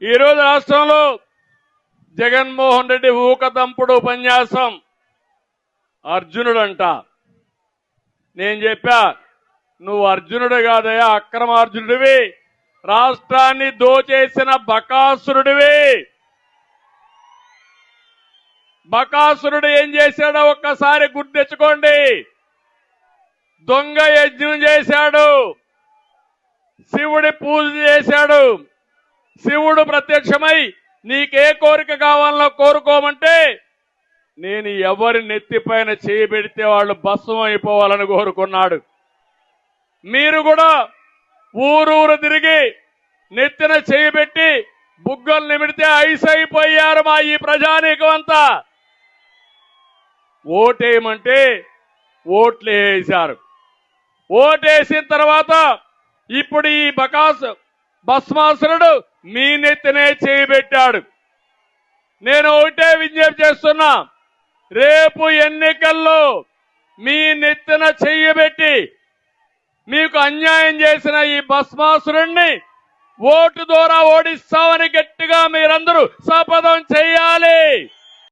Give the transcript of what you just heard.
ఈరోజు రాష్ట్రంలో జగన్మోహన్ రెడ్డి ఊకదంపుడు ఉపన్యాసం అర్జునుడంట. నేను చెప్పా, నువ్వు అర్జునుడు కాదయా, అక్రమార్జునుడివి, రాష్ట్రాన్ని దోచేసిన బకాసురుడివి. బకాసురుడు ఏం చేశాడో ఒక్కసారి గుర్తెచ్చుకోండి. దొంగ యజ్ఞం చేశాడు, శివుడి పూజ చేశాడు. శివుడు ప్రత్యక్షమై నీకే కోరిక కావాలనో కోరుకోమంటే నేను ఎవరి నెత్తిపైన చేయబెడితే వాళ్ళు భస్మం అయిపోవాలని కోరుకున్నాడు. మీరు కూడా ఊరూరు తిరిగి నెత్తిన చేయబెట్టి బుగ్గలు నిమిడితే ఐస్ అయిపోయారు మా ఈ ప్రజానీకం అంతా. ఓటేయమంటే ఓట్లు వేశారు. ఓటేసిన తర్వాత ఇప్పుడు ఈ భస్మాసురుడు మీ నెత్తినే చేయబెట్టాడు. నేను ఒకటే విజ్ఞప్తి చేస్తున్నా, రేపు ఎన్నికల్లో మీ నెత్తిన చెయ్యబెట్టి మీకు అన్యాయం చేసిన ఈ భస్మాసురుణ్ణి ఓటు ద్వారా ఓడిస్తామని గట్టిగా మీరందరూ శపథం చేయాలి.